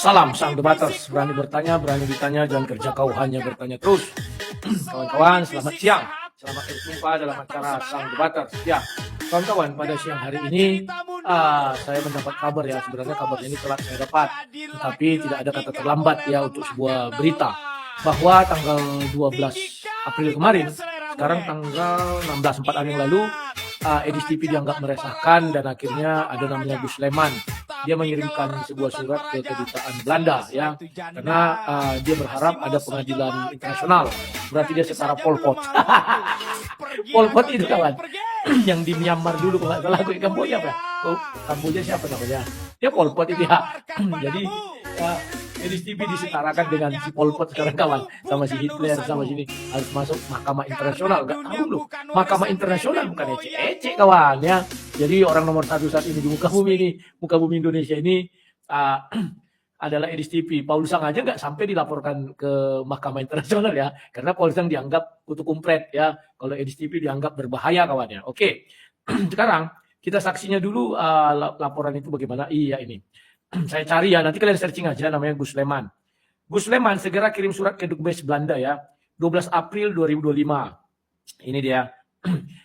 Salam sang debaters, berani bertanya, berani ditanya, jangan kerja kau hanya bertanya terus. Kawan-kawan, selamat siang. Selamat berjumpa dalam acara sang debaters. Ya, kawan-kawan, pada siang hari ini saya mendapat kabar ya, sebenarnya kabar ini telah saya dapat, tetapi tidak ada kata terlambat ya untuk sebuah berita bahwa tanggal 12 April kemarin, sekarang tanggal 16 4 hari yang lalu, Edis TV dianggap meresahkan dan akhirnya ada namanya Gus Leman. Dia mengirimkan sebuah surat ke kedutaan Belanda ya, karena dia berharap ada pengadilan internasional. Berarti dia setara Pol Pot. Pol Pot itu kawan yang di Myanmar dulu kalau nggak salah, ke Kamboja apa? Oh, Kamboja siapa namanya? Dia Pol Pot itu ya. Jadi Edis TV disetarakan dengan si Pol Pot sekarang kawan, sama si Hitler, sama sini harus masuk Mahkamah Internasional. Nggak tahu loh, Mahkamah Internasional bukan ece-ece kawan ya. Jadi orang nomor satu saat ini di muka bumi ini, muka bumi Indonesia ini adalah Edis TV. Paul Sang aja nggak sampai dilaporkan ke Mahkamah Internasional ya, karena Paul Sang dianggap kutu kumpret ya. Kalau Edis TV dianggap berbahaya kawannya. Oke, sekarang kita saksinya dulu laporan itu bagaimana. Iya ini. Saya cari ya, nanti kalian searching aja namanya Gus Leman. Gus Leman segera kirim surat ke Dubes Belanda ya, 12 April 2025. Ini dia.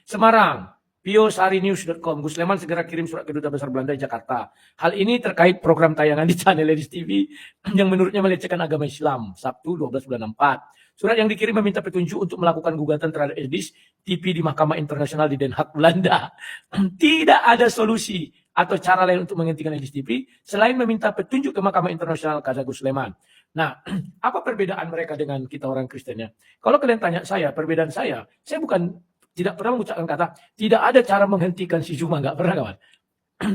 Semarang, piosarinews.com. Gus Leman segera kirim surat ke Duta Besar Belanda di Jakarta. Hal ini terkait program tayangan di channel Edis TV yang menurutnya melecehkan agama Islam. Sabtu 12 bulan 4. Surat yang dikirim meminta petunjuk untuk melakukan gugatan terhadap Edis TV di Mahkamah Internasional di Den Haag, Belanda. Tidak ada solusi atau cara lain untuk menghentikan Edis TV selain meminta petunjuk ke Mahkamah Internasional, kata Gus Leman. Nah, apa perbedaan mereka dengan kita orang Kristen ya? Kalau kalian tanya saya, perbedaan saya bukan tidak pernah mengucapkan kata tidak ada cara menghentikan si Zuma, nggak pernah kawan.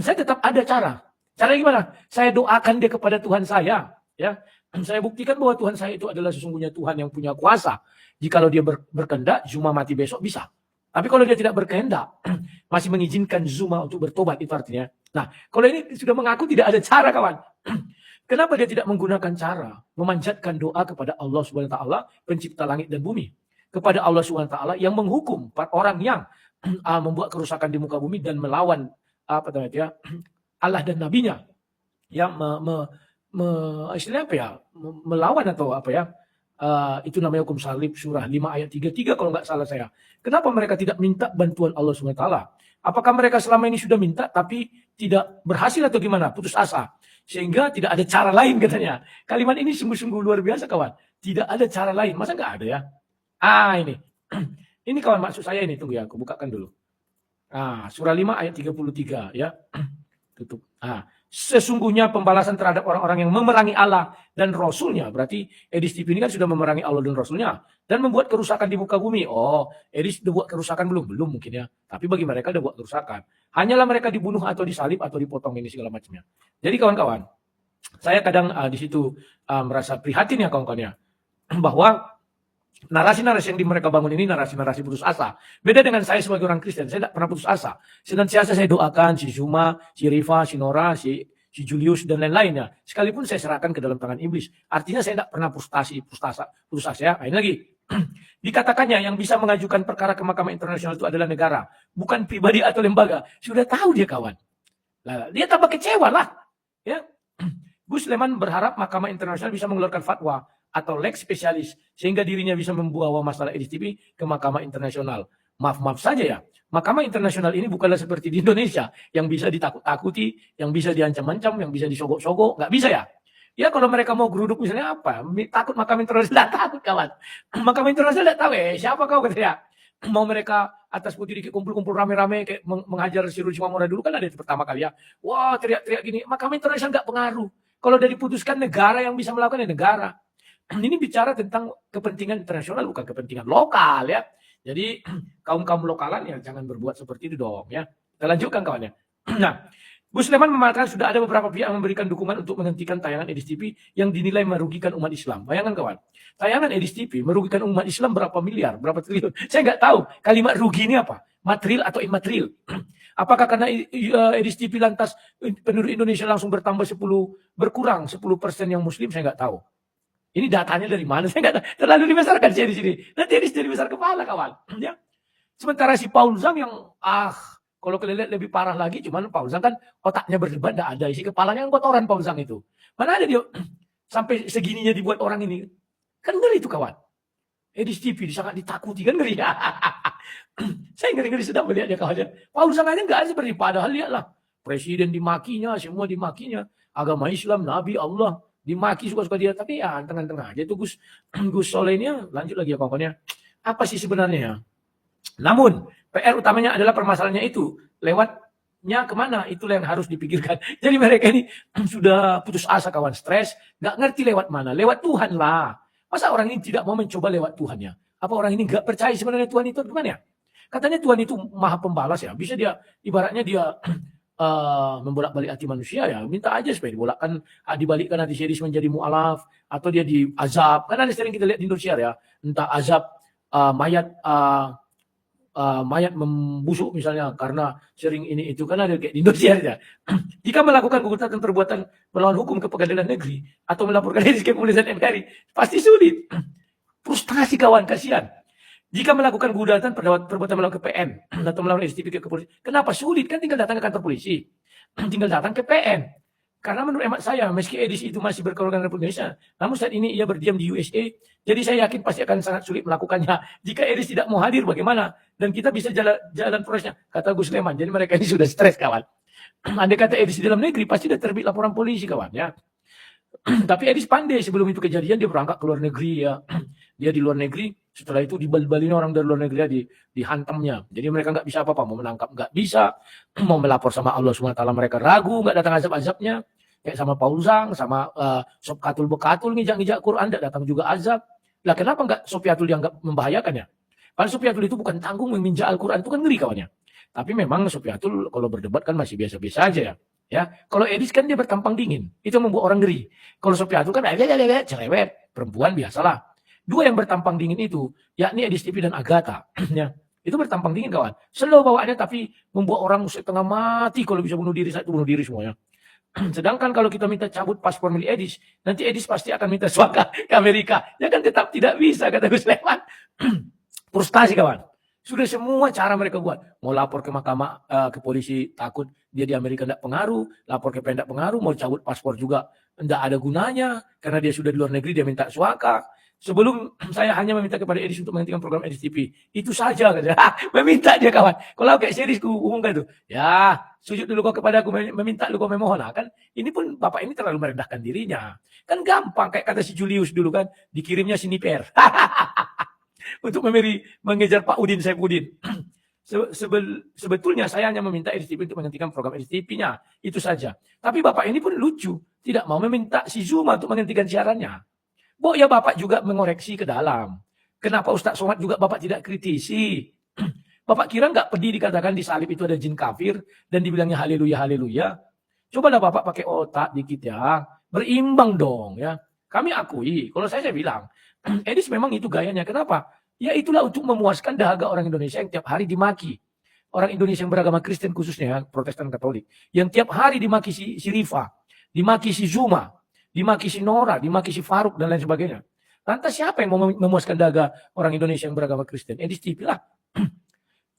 Saya tetap ada cara. Cara gimana? Saya doakan dia kepada Tuhan saya, ya. Saya buktikan bahwa Tuhan saya itu adalah sesungguhnya Tuhan yang punya kuasa. Jikalau dia berkehendak, Zuma mati besok bisa. Tapi kalau dia tidak berkehendak, masih mengizinkan Zuma untuk bertobat, itu artinya. Nah, kalau ini sudah mengaku tidak ada cara kawan. Kenapa dia tidak menggunakan cara memanjatkan doa kepada Allah Subhanahu wa taala, pencipta langit dan bumi? Kepada Allah Subhanahu wa taala yang menghukum orang yang membuat kerusakan di muka bumi dan melawan Allah dan nabinya. Ya, istilahnya apa ya? Melawan atau apa ya? Itu namanya hukum salib, surah 5 ayat 33 kalau nggak salah saya. Kenapa mereka tidak minta bantuan Allah Subhanahu wa taala? Apakah mereka selama ini sudah minta tapi tidak berhasil atau gimana? Putus asa. Sehingga tidak ada cara lain katanya. Kalimat ini sungguh-sungguh luar biasa kawan. Tidak ada cara lain. Masa nggak ada ya? Ini. Ini kawan maksud saya ini. Tunggu ya, aku bukakan dulu. Surah 5 ayat 33 ya. Tutup. Sesungguhnya pembalasan terhadap orang-orang yang memerangi Allah dan Rasulnya. Berarti Edis TV ini kan sudah memerangi Allah dan Rasulnya. Dan membuat kerusakan di muka bumi. Oh, Edis sudah buat kerusakan belum? Belum mungkin ya. Tapi bagi mereka sudah buat kerusakan. Hanyalah mereka dibunuh atau disalib atau dipotong ini segala macamnya. Jadi kawan-kawan, saya kadang di situ merasa prihatin ya kawan-kawan ya. Bahwa narasi-narasi yang mereka bangun ini narasi-narasi putus asa. Beda dengan saya sebagai orang Kristen, saya tidak pernah putus asa. Senantiasa saya doakan si Zuma, si Riva, si Nora, si Julius dan lain-lainnya. Sekalipun saya serahkan ke dalam tangan iblis. Artinya saya tidak pernah putus asa ya. Ini lagi. Dikatakannya yang bisa mengajukan perkara ke Mahkamah Internasional itu adalah negara, bukan pribadi atau lembaga. Sudah tahu dia kawan. Dia tambah kecewa lah. Ya. Gus Leman berharap Mahkamah Internasional bisa mengeluarkan fatwa atau lex spesialis sehingga dirinya bisa membawa masalah Edis TV ke Mahkamah Internasional. Maaf saja ya, Mahkamah Internasional ini bukanlah seperti di Indonesia yang bisa ditakut-takuti, yang bisa diancam-ancam, yang bisa disogok-sogok, nggak bisa ya. Ya kalau mereka mau geruduk misalnya apa, takut Mahkamah Internasional, tidak takut kawan. Mahkamah Internasional tidak tahu siapa kau katanya. Mau mereka atas putih dikit kumpul-kumpul rame-rame kayak menghajar si Ruji Mamora dulu kan ada itu pertama kali ya. Wah teriak-teriak gini, Mahkamah Internasional nggak pengaruh. Kalau udah diputuskan negara yang bisa melakukan negara. Ini bicara tentang kepentingan internasional bukan kepentingan lokal ya. Jadi kaum-kaum lokalan ya jangan berbuat seperti itu dong ya. Kita lanjutkan kawannya. Nah, Gus Leman mengatakan sudah ada beberapa pihak yang memberikan dukungan untuk menghentikan tayangan Edis TV yang dinilai merugikan umat Islam. Bayangkan kawan, tayangan Edis TV merugikan umat Islam berapa miliar, berapa triliun. Saya nggak tahu kalimat rugi ini apa, material atau imaterial. Apakah karena Edis TV lantas penduduk Indonesia langsung berkurang 10% yang Muslim, saya nggak tahu. Ini datanya dari mana? Saya nggak tahu. Terlalu dibesarkan saya di sini. Nanti Edis jadi besar kepala kawan. Ya. Sementara si Paul Zhang yang Kalau kalian lihat lebih parah lagi, cuman Paul Zhang kan otaknya berdebat, tidak ada isi kepalanya kan kotoran Paul Zhang itu. Mana ada dia sampai segininya dibuat orang ini. Kan ngeri itu kawan. Edis TV sangat ditakuti kan ngeri. Saya ngeri-ngeri sedap melihatnya kawannya. Paul Zhang aja nggak seperti padahal lihatlah. Presiden dimakinya, semua dimakinya. Agama Islam, Nabi Allah dimaki suka-suka dia. Tapi ya tengah-tengah aja itu Gus Soleh ini lanjut lagi ya kawannya. Apa sih sebenarnya ya? Namun PR utamanya adalah permasalahannya itu lewatnya kemana, itulah yang harus dipikirkan. Jadi mereka ini sudah putus asa kawan, stres, nggak ngerti lewat mana, lewat Tuhan lah. Masa orang ini tidak mau mencoba lewat Tuhannya? Apa orang ini nggak percaya sebenarnya Tuhan itu gimana ya? Katanya Tuhan itu maha pembalas ya, bisa dia ibaratnya dia membolak-balik hati manusia ya, minta aja supaya dibalikkan hati Syedis menjadi mu'alaf, atau dia diazab. Kan ada sering kita lihat di Indonesia ya, entah azab mayat membusuk misalnya karena sering ini itu, kan ada kayak di Indonesia ya. Jika melakukan gugatan perbuatan melawan hukum ke pengadilan negeri atau melaporkan diri ke kepolisian NKRI pasti sulit. Frustasi kawan, kasihan. Jika melakukan gugatan perbuatan melawan ke PN atau melawan STP ke kepolisian, kenapa sulit? Kan tinggal datang ke kantor polisi, tinggal datang ke PN. Karena menurut hemat saya, meski Edis itu masih berkeluarga dengan Indonesia, namun saat ini ia berdiam di USA, jadi saya yakin pasti akan sangat sulit melakukannya. Jika Edis tidak mau hadir, bagaimana? Dan kita bisa jalan prosesnya, kata Gus Leman. Jadi mereka ini sudah stres, kawan. Andai kata Edis di dalam negeri, pasti sudah terbit laporan polisi, kawan. Ya. Tapi Edis pandai, sebelum itu kejadian, dia berangkat ke luar negeri. Ya. Dia di luar negeri, setelah itu dibal-balin orang dari luar negeri, dihantamnya. Jadi mereka nggak bisa apa-apa, mau menangkap nggak bisa, mau melapor sama Allah SWT, mereka ragu, nggak datang azab-azabnya. Kayak sama Paul Zhang, sama Sob Katul Bekatul, ngijak-ngijak Quran, tidak datang juga azab. Lah kenapa nggak Sofiatul dianggap membahayakan ya? Padahal Sofiatul itu bukan tanggung meminjak Al-Quran, itu kan ngeri kawannya. Tapi memang Sofiatul kalau berdebat kan masih biasa-biasa aja ya. Ya, kalau Edis kan dia bertampang dingin, itu membuat orang ngeri. Kalau Sofiatul kan cerewet, perempuan biasalah. Dua yang bertampang dingin itu, yakni Edis TV dan Agatha, ya. Itu bertampang dingin kawan. Slow bawaannya tapi membuat orang setengah mati kalau bisa bunuh diri, satu bunuh diri semuanya. Sedangkan kalau kita minta cabut paspor milik Edis, nanti Edis pasti akan minta suaka ke Amerika. Ya kan tetap tidak bisa, kata Gus Leman. Frustasi kawan. Sudah semua cara mereka buat. Mau lapor ke mahkamah, ke polisi, takut dia di Amerika tidak pengaruh. Lapor ke PN tidak pengaruh. Mau cabut paspor juga tidak ada gunanya. Karena dia sudah di luar negeri, dia minta suaka. Sebelum saya hanya meminta kepada Edis untuk menghentikan program Edis TV. Itu saja. Meminta dia kawan. Kalau kayak Syedis umumkan itu. Ya, sujud dulu kau kepada aku, meminta dulu kau memohon. Nah, kan ini pun bapak ini terlalu merendahkan dirinya. Kan gampang, kayak kata si Julius dulu kan. Dikirimnya sniper. Untuk mengejar Pak Udin Saifuddin. Sebetulnya saya hanya meminta Edis TV untuk menghentikan program Edis TV-nya. Itu saja. Tapi bapak ini pun lucu. Tidak mau meminta si Zuma untuk menghentikan siarannya. Ya bapak juga mengoreksi ke dalam. Kenapa Ustaz Somad juga bapak tidak kritisi? Bapak kira nggak pedih dikatakan di salib itu ada jin kafir dan dibilangnya haleluya haleluya? Cobalah bapak pakai otak dikit ya. Berimbang dong ya. Kami akui, kalau saya bilang, Edis memang itu gayanya. Kenapa? Ya itulah untuk memuaskan dahaga orang Indonesia yang tiap hari dimaki. Orang Indonesia yang beragama Kristen khususnya, Protestan Katolik. Yang tiap hari dimaki si Rifa, dimaki si Zuma, dimaki si Nora, dimaki si Faruk, dan lain sebagainya. Lantas siapa yang mau memuaskan dahaga orang Indonesia yang beragama Kristen? Edis TV lah.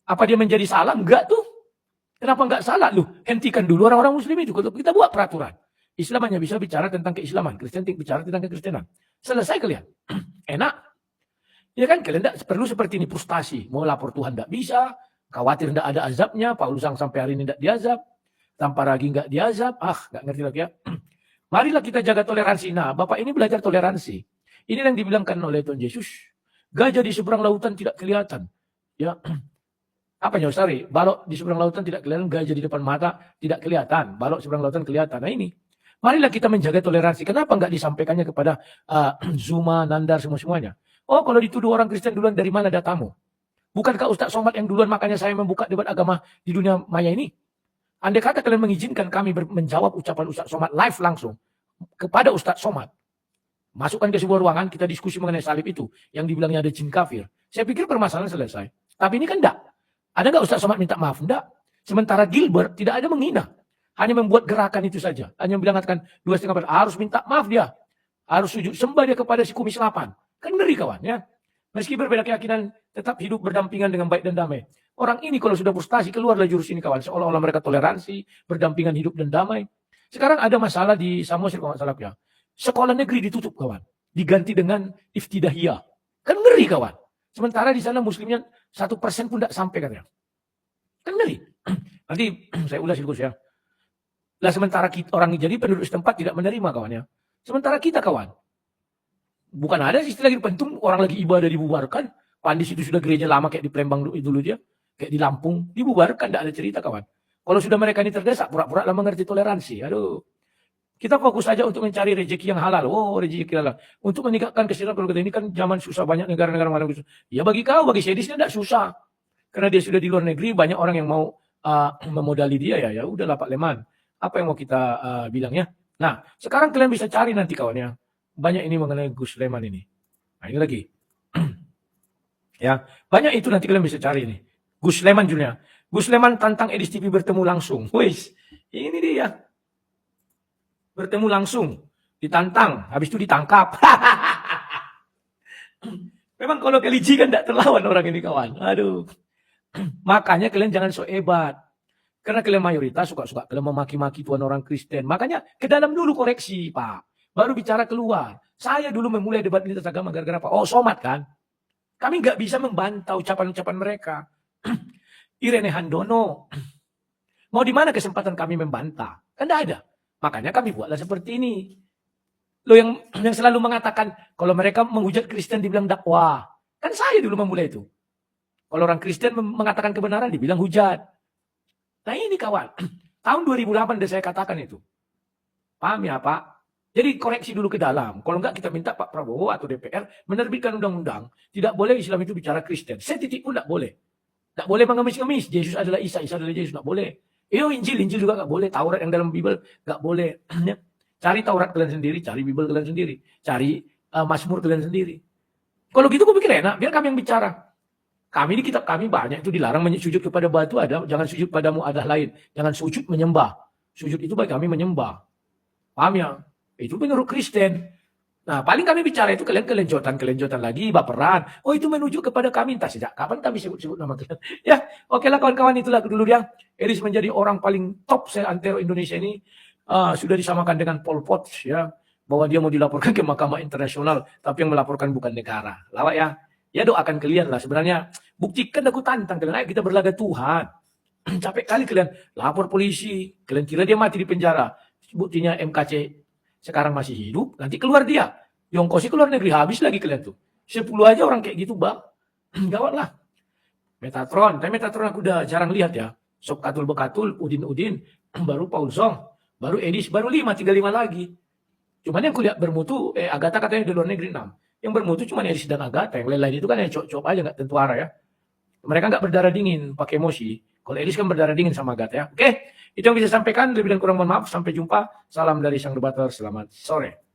Apa dia menjadi salah? Enggak tuh. Kenapa enggak salah? Hentikan dulu orang-orang muslim itu. Kita buat peraturan. Islam hanya bisa bicara tentang keislaman. Kristen bicara tentang kekristenan. Selesai kalian. Enak. Ya kan, kalian tidak perlu seperti ini frustasi. Mau lapor Tuhan tidak bisa. Khawatir tidak ada azabnya. Paul Zhang sampai hari ini tidak diazab. Tanpa lagi nggak diazab. Nggak ngerti lagi ya. Marilah kita jaga toleransi. Nah, Bapak ini belajar toleransi. Ini yang dibilangkan oleh Tuhan Yesus. Gajah di seberang lautan tidak kelihatan. Ya, apanya sorry, balok di seberang lautan tidak kelihatan, gajah di depan mata tidak kelihatan, balok seberang lautan kelihatan. Nah ini, marilah kita menjaga toleransi. Kenapa nggak disampaikannya kepada Zuma, Nandar, semuanya? Oh, kalau dituduh orang Kristen duluan, dari mana datamu? Bukankah Ustaz Somad yang duluan, makanya saya membuka debat agama di dunia maya ini? Andai kata kalian mengizinkan kami menjawab ucapan Ustaz Somad live langsung kepada Ustaz Somad, masukkan ke sebuah ruangan, kita diskusi mengenai salib itu, yang dibilangnya ada jin kafir. Saya pikir permasalahan selesai. Tapi ini kan enggak. Ada nggak Ustaz Somad minta maaf? Enggak. Sementara Gilbert tidak ada menghina. Hanya membuat gerakan itu saja. Hanya bilang 2,5 harus minta maaf dia. Harus sujud sembah dia kepada si kumis 8. Kan ngeri kawan ya. Meski berbeda keyakinan, tetap hidup berdampingan dengan baik dan damai. Orang ini kalau sudah frustasi, keluarlah jurus ini kawan. Seolah-olah mereka toleransi, berdampingan hidup dan damai. Sekarang ada masalah di Samosir kalau nggak salah ya. Sekolah negeri ditutup kawan. Diganti dengan iftidahiyah. Kan ngeri kawan. Sementara di sana muslimnya 1% pun tidak sampai katanya. Kan ngeri. Nanti saya ulas itu ya. Lah sementara kita, orang jadi penduduk setempat tidak menerima kawan ya. Sementara kita kawan. Bukan ada istilah lagi pentung orang lagi ibadah dibubarkan. Pandis itu sudah gereja lama kayak di Palembang dulu dia. Kayak di Lampung, dibubarkan, tidak ada cerita kawan. Kalau sudah mereka ini terdesak, pura-pura lah mengerti toleransi. Aduh. Kita fokus saja untuk mencari rezeki yang halal. Oh, rezeki halal. Untuk meningkatkan kesejahteraan keluarga ini kan zaman susah, banyak negara-negara mana susah. Ya bagi kau, bagi sedisnya tidak susah. Karena dia sudah di luar negeri, banyak orang yang mau memodali dia ya. Ya udahlah Pak Leman. Apa yang mau kita bilang ya? Nah, sekarang kalian bisa cari nanti kawan ya. Banyak ini mengenai Gus Leman ini. Nah, ini lagi. Ya, banyak itu nanti kalian bisa cari ini. Gus Leman Junior. Gus Leman tantang Edis TV bertemu langsung. Wis, ini dia. Bertemu langsung. Ditantang. Habis itu ditangkap. Memang kalau keliji kan tidak terlawan orang ini kawan. Aduh. Makanya kalian jangan so hebat. Karena kalian mayoritas suka-suka kalian memaki-maki Tuhan orang Kristen. Makanya ke dalam dulu koreksi Pak. Baru bicara keluar. Saya dulu memulai debat lintas agama gara-gara apa? Oh somat kan. Kami nggak bisa membantah ucapan-ucapan mereka. Irene Handono. Mau di mana kesempatan kami membantah? Kan tidak ada. Makanya kami buatlah seperti ini. Lo yang selalu mengatakan kalau mereka menghujat Kristen dibilang dakwah. Kan saya dulu memulai itu. Kalau orang Kristen mengatakan kebenaran dibilang hujat. Nah ini kawan. Tahun 2008 udah saya katakan itu. Paham ya Pak? Jadi koreksi dulu ke dalam. Kalau enggak kita minta Pak Prabowo atau DPR menerbitkan undang-undang. Tidak boleh Islam itu bicara Kristen. Setitik pun tidak boleh. Tidak boleh mengemis-ngemis. Yesus adalah Isa, Isa adalah Yesus. Tidak boleh. Injil juga nggak boleh. Taurat yang dalam Bible nggak boleh. Cari Taurat kalian sendiri, cari Bible kalian sendiri, cari Mazmur kalian sendiri. Kalau gitu gue pikir enak, biar kami yang bicara. Kami di kitab kami banyak itu dilarang sujud kepada batu ada, jangan sujud padamu ada lain, jangan sujud menyembah. Sujud itu bagi kami menyembah. Paham ya? Itu menurut Kristen. Nah, paling kami bicara itu kalian kelenjotan lagi, baperan. Oh, itu menuju kepada kami. Entah sejak kapan kami sebut-sebut nama kalian. Ya, oke lah kawan-kawan, itulah dulu dia. Edis menjadi orang paling top seantero Indonesia ini. Sudah disamakan dengan Pol Pot, ya. Bahwa dia mau dilaporkan ke Mahkamah Internasional. Tapi yang melaporkan bukan negara. Lawak ya. Ya doakan kalian lah. Sebenarnya, buktikan aku tantang kalian. Ayo kita berlaga Tuhan. Capek kali kalian lapor polisi. Kalian kira dia mati di penjara. Buktinya MKC sekarang masih hidup, nanti keluar dia. Yongkosi keluar negeri, habis lagi kalian tuh. 10 aja orang kayak gitu bang. Gawat lah. Metatron, tapi Metatron aku udah jarang lihat ya. Sob Katul Bekatul, Udin, baru Paul Song, baru Edis, baru 5, tinggal 5 lagi. Cuman yang kulihat bermutu, Agatha katanya di luar negeri 6. Yang bermutu cuma Edis dan Agatha, yang lain-lain itu kan yang cop-cop aja, nggak tentu arah ya. Mereka nggak berdarah dingin, pakai emosi. Kalau Edis kan berdarah dingin sama Agatha ya. Oke, itu yang bisa sampaikan. Lebih dan kurang mohon maaf. Sampai jumpa. Salam dari Sang Debater. Selamat sore.